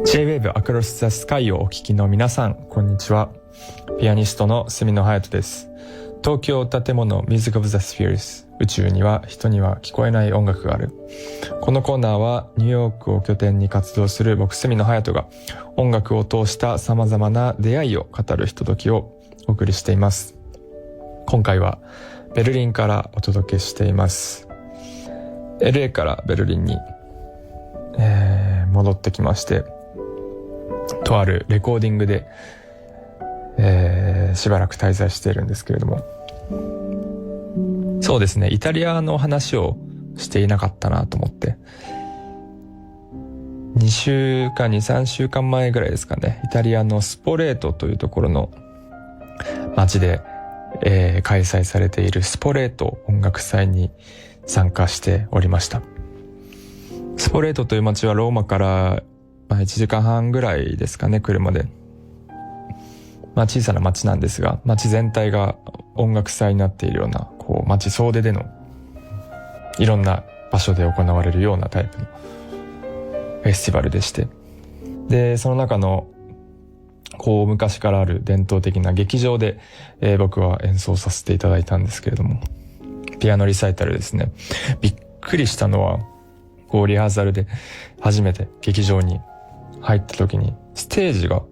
J-Wave Across the Sky をお聞きの皆さん、こんにちは。ピアニストの住野隼人です。東京建物 Music of the Spheres、 宇宙には人には聞こえない音楽がある。このコーナーはニューヨークを拠点に活動する僕住野隼人が音楽を通した様々な出会いを語るひとときをお送りしています。今回はベルリンからお届けしています。 LA からベルリンに、戻ってきまして、とあるレコーディングで、しばらく滞在しているんですけれども、そうですね、イタリアの話をしていなかったなと思って、3週間前ぐらいですかね、イタリアのスポレートというところの街で、開催されているスポレート音楽祭に参加しておりました。スポレートという街はローマから1時間半ぐらいですかね、車で。小さな街なんですが、街全体が音楽祭になっているような、街総出でのいろんな場所で行われるようなタイプのフェスティバルでして、でその中の昔からある伝統的な劇場で、僕は演奏させていただいたんですけれども、ピアノリサイタルですね。びっくりしたのは、リハーサルで初めて劇場に入った時に、ステージが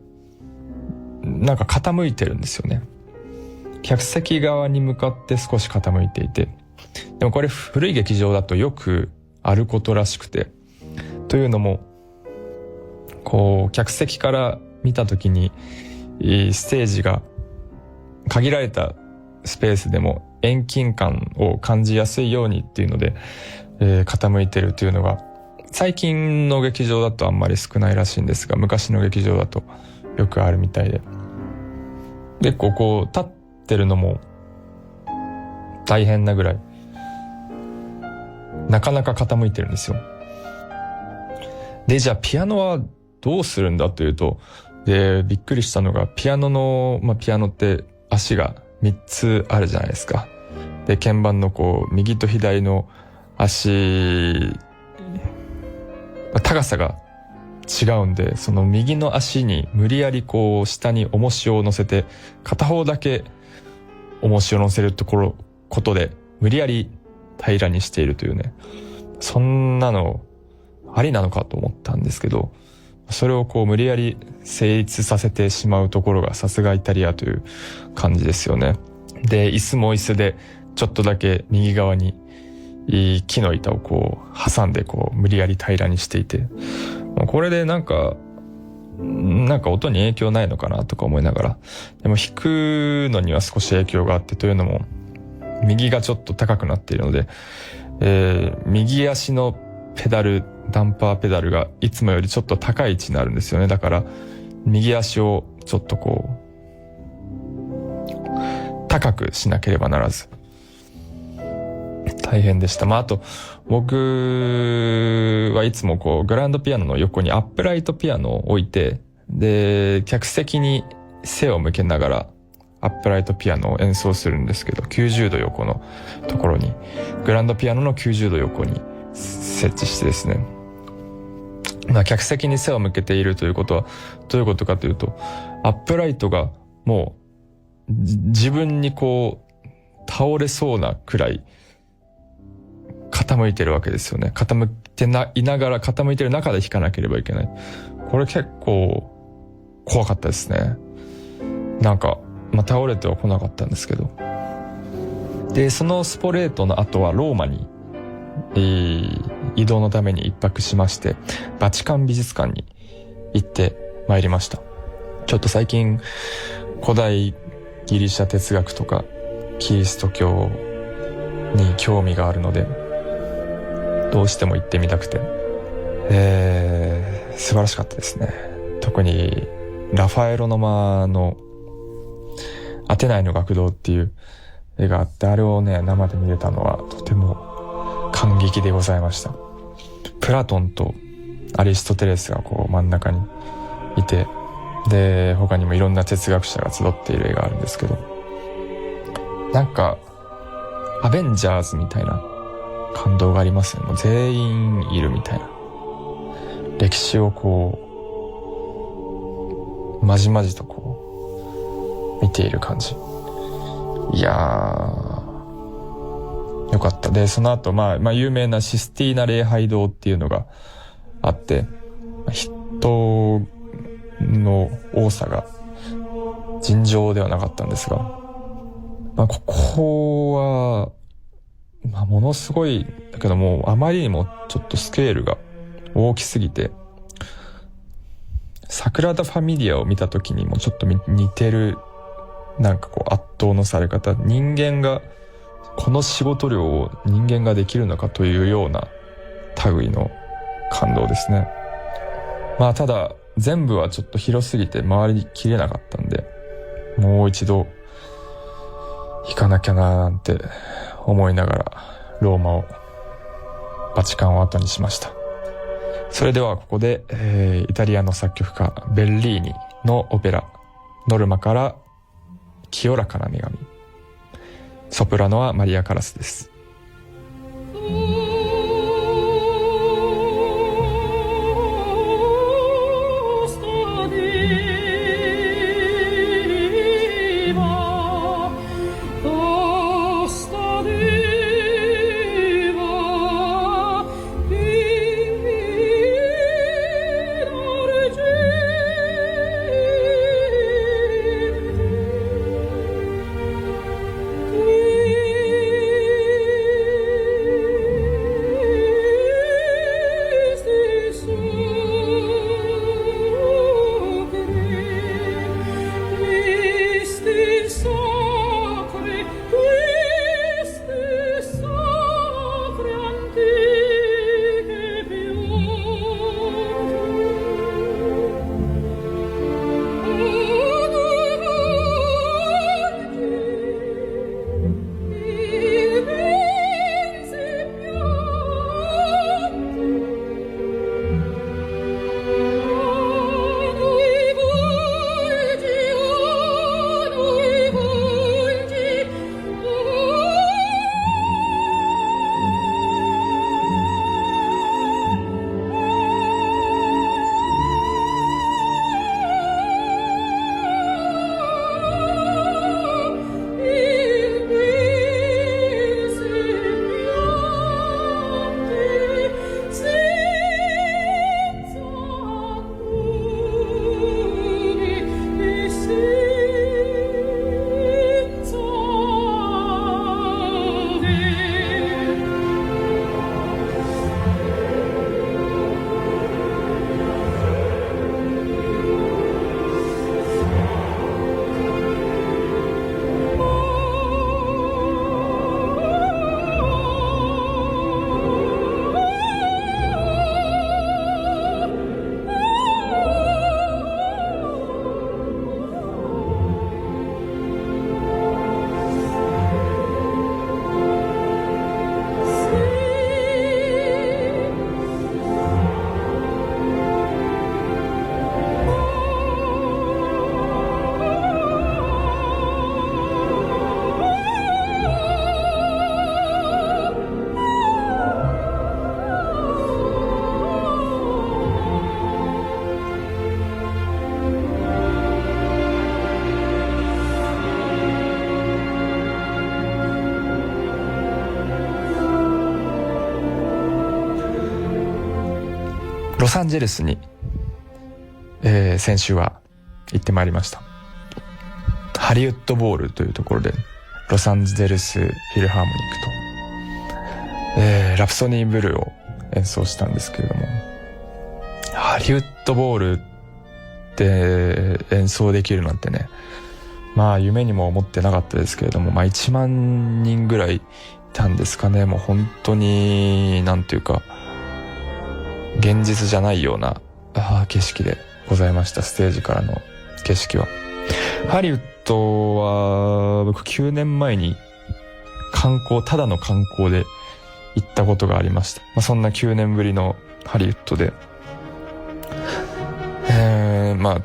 なんか傾いてるんですよね。客席側に向かって少し傾いていて、でもこれ古い劇場だとよくあることらしくて、というのも客席から見た時にステージが限られたスペースでも遠近感を感じやすいようにっていうので、傾いてるというのが最近の劇場だとあんまり少ないらしいんですが、昔の劇場だとよくあるみたいで、結構立ってるのも大変なぐらいなかなか傾いてるんですよ。で、じゃあピアノはどうするんだというと、でびっくりしたのが、ピアノって足が3つあるじゃないですか。で鍵盤の右と左の足、高さが違うんで、その右の足に無理やり下に重しを乗せて、片方だけ重しを乗せることで無理やり平らにしているというね、そんなのありなのかと思ったんですけど、それを無理やり成立させてしまうところがさすがイタリアという感じですよね。で椅子も椅子でちょっとだけ右側に木の板を挟んで無理やり平らにしていて、これでなんか音に影響ないのかなとか思いながら、でも弾くのには少し影響があって、というのも右がちょっと高くなっているので、右足のペダル、ダンパーペダルがいつもよりちょっと高い位置になるんですよね。だから右足をちょっと高くしなければならず大変でした。あと僕はいつもグランドピアノの横にアップライトピアノを置いて、で客席に背を向けながらアップライトピアノを演奏するんですけど、90度横のところに、グランドピアノの90度横に設置してですね、客席に背を向けているということはどういうことかというと、アップライトがもう自分に倒れそうなくらい傾いてるわけですよね。傾いていながら、傾いてる中で弾かなければいけない。これ結構怖かったですね。倒れては来なかったんですけど。でそのスポレートの後はローマに、移動のために一泊しまして、バチカン美術館に行ってまいりました。ちょっと最近古代ギリシャ哲学とかキリスト教に興味があるので、どうしても行ってみたくて、素晴らしかったですね。特にラファエロの間のアテナイの学童っていう絵があって、あれをね生で見れたのはとても感激でございました。プラトンとアリストテレスが真ん中にいて、で他にもいろんな哲学者が集っている絵があるんですけど、アベンジャーズみたいな感動がありますね。もう全員いるみたいな、歴史をまじまじとこう見ている感じ。いやーよかった。でその後有名なシスティーナ礼拝堂っていうのがあって、人の多さが尋常ではなかったんですが、ここはものすごいだけども、あまりにもちょっとスケールが大きすぎて、サグラダ・ファミリアを見た時にもちょっと似てる、なんかこう圧倒のされ方、人間がこの仕事量を人間ができるのかというような類の感動ですね。ただ全部はちょっと広すぎて回りきれなかったんで、もう一度行かなきゃなーなんて思いながらバチカンを後にしました。それではここで、イタリアの作曲家ベッリーニのオペラノルマから清らかな女神、ソプラノはマリア・カラスです。ロサンゼルスに、先週は行ってまいりました。ハリウッドボールというところでロサンゼルスフィルハーモニックと、ラプソディーブルーを演奏したんですけれども、ハリウッドボールで演奏できるなんてね、夢にも思ってなかったですけれども、1万人ぐらいいたんですかね。もう本当になんていうか現実じゃないような景色でございました。ステージからの景色は。ハリウッドは僕9年前にただの観光で行ったことがありました。そんな9年ぶりのハリウッドで、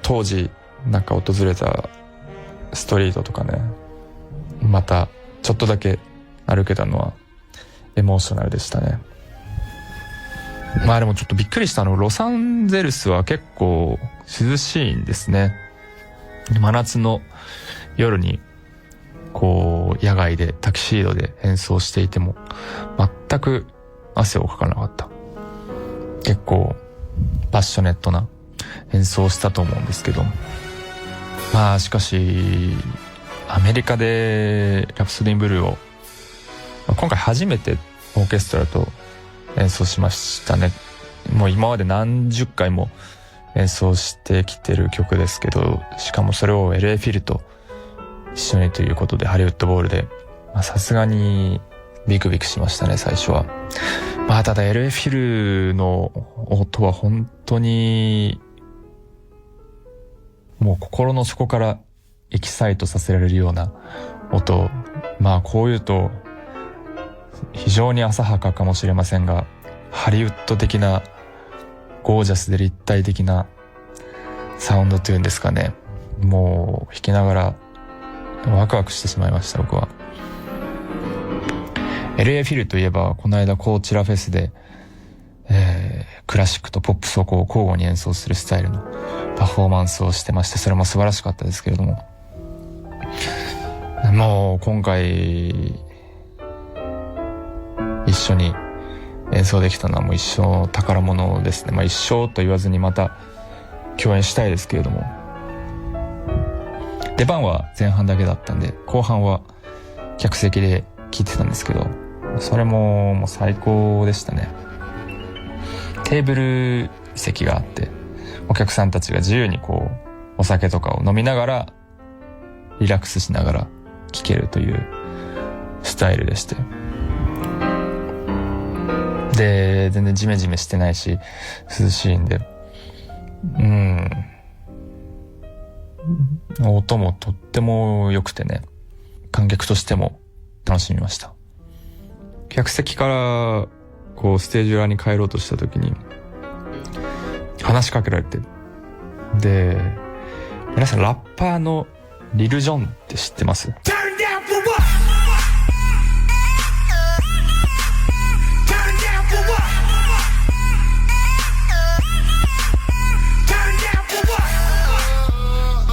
当時なんか訪れたストリートとかね、またちょっとだけ歩けたのはエモーショナルでしたね。でもちょっとびっくりしたの、ロサンゼルスは結構涼しいんですね。真夏の夜にこう野外でタキシードで演奏していても全く汗をかかなかった。結構パッショネットな演奏をしたと思うんですけど、まあしかしアメリカでラプソディ・イン・ブルーを今回初めてオーケストラと演奏しましたね。もう今まで何十回も演奏してきてる曲ですけど、しかもそれを LA フィルと一緒にということでハリウッドボールで、さすがにビクビクしましたね、最初は。まあただ LA フィルの音は本当にもう心の底からエキサイトさせられるような音。まあこういうと非常に浅はかかもしれませんが、ハリウッド的なゴージャスで立体的なサウンドというんですかね。もう弾きながらワクワクしてしまいました、僕は。LA フィルといえばこの間コーチラフェスで、クラシックとポップスをこう交互に演奏するスタイルのパフォーマンスをしてまして、それも素晴らしかったですけれども、もう今回一緒に演奏できたのはもう一生宝物ですね。まあ一生と言わずにまた共演したいですけれども、出番は前半だけだったんで後半は客席で聴いてたんですけど、それももう最高でしたね。テーブル席があってお客さんたちが自由にこうお酒とかを飲みながらリラックスしながら聴けるというスタイルでして、で全然ジメジメしてないし涼しいんで、音もとっても良くてね、観客としても楽しみました。客席からこうステージ裏に帰ろうとした時に話しかけられて、で皆さんラッパーのリル・ジョンって知ってます？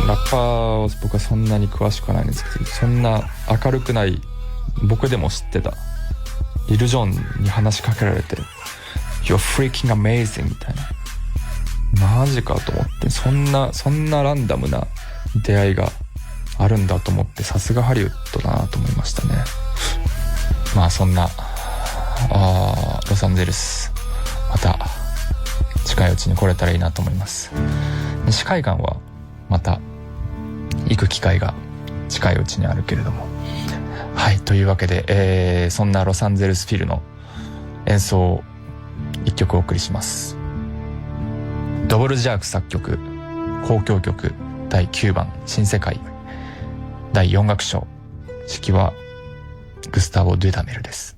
ラッパーを僕はそんなに詳しくはないんですけど、そんな明るくない僕でも知ってたリル・ジョンに話しかけられて You're freaking amazing みたいな、マジかと思って、そんなランダムな出会いがあるんだと思って、さすがハリウッドだなと思いましたね。まあそんなロサンゼルスまた近いうちに来れたらいいなと思います。西海岸はまた行く機会が近いうちにあるけれども、はい、というわけで、そんなロサンゼルスフィルの演奏を一曲お送りします。ドボルジャーク作曲交響曲第9番新世界第4楽章、指揮はグスタボ・デュダメルです。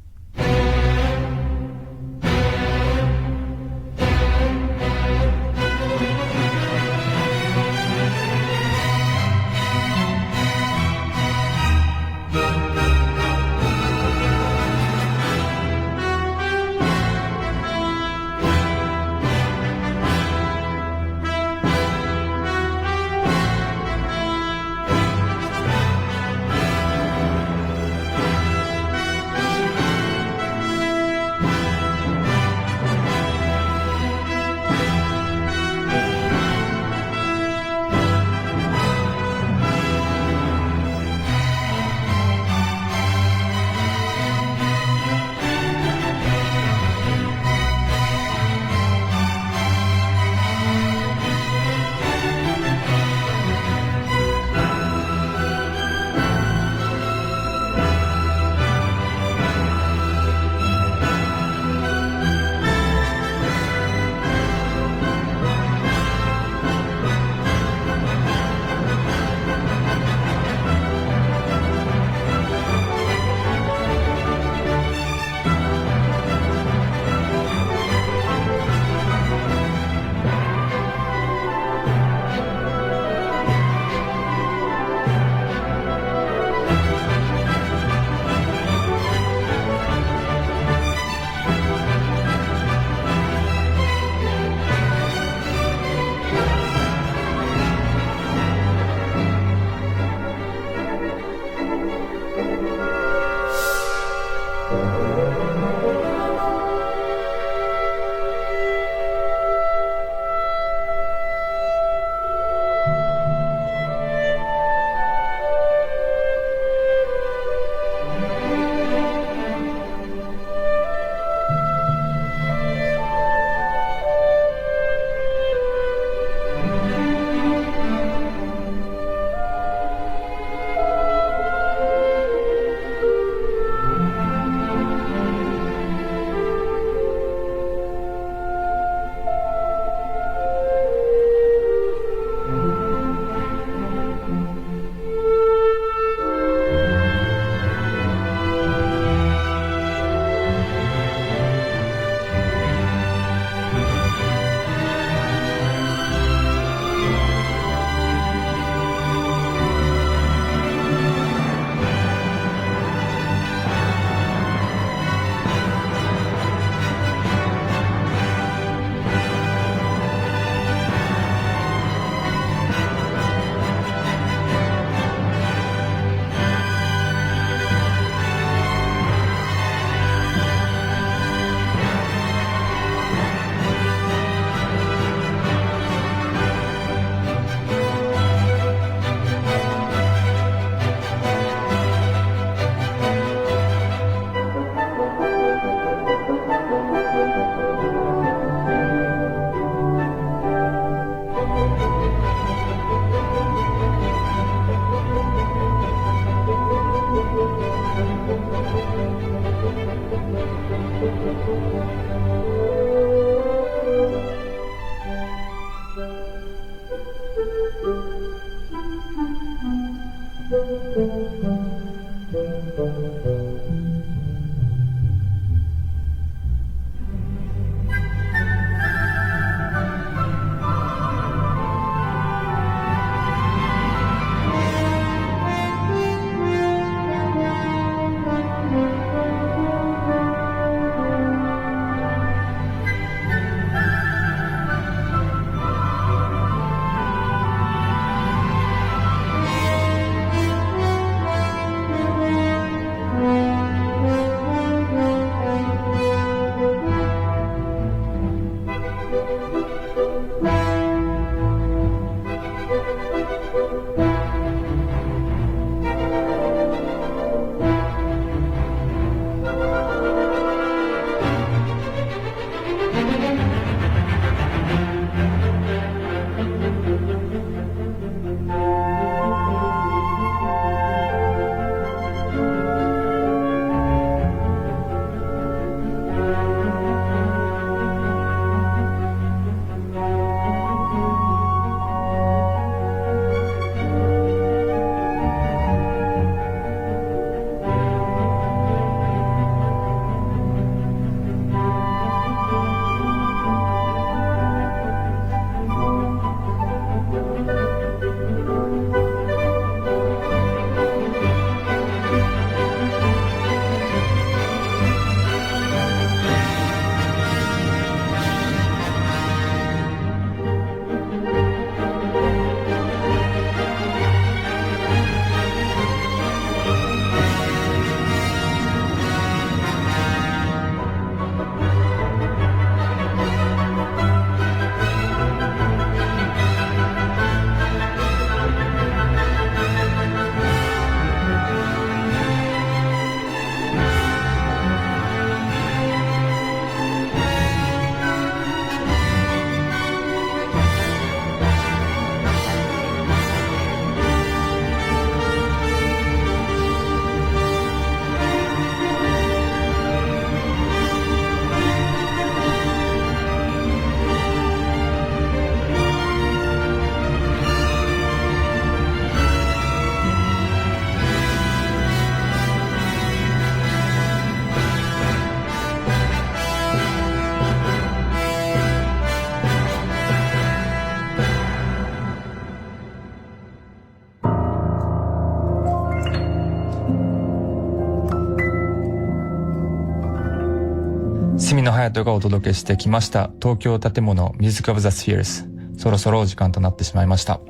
住野隼人がお届けしてきました東京建物 Music of the Spheres。そろそろお時間となってしまいました。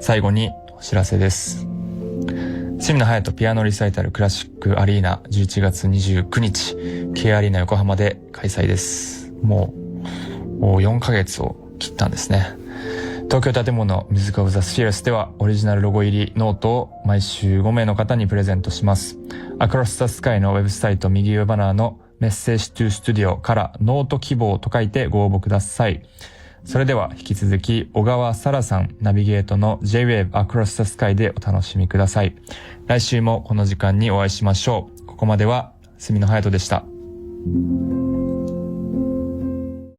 最後にお知らせです。住野隼人ピアノリサイタルクラシックアリーナ11月29日 K アリーナ横浜で開催です。もう4ヶ月を切ったんですね。東京建物 Music of the Spheres ではオリジナルロゴ入りノートを毎週5名の方にプレゼントします。Across the Sky のウェブサイト右上バナーのメッセージトゥースタジオからノート希望と書いてご応募ください。それでは引き続き小川沙羅さんナビゲートの J-Wave Across the Sky でお楽しみください。来週もこの時間にお会いしましょう。ここまでは住野隼人でした。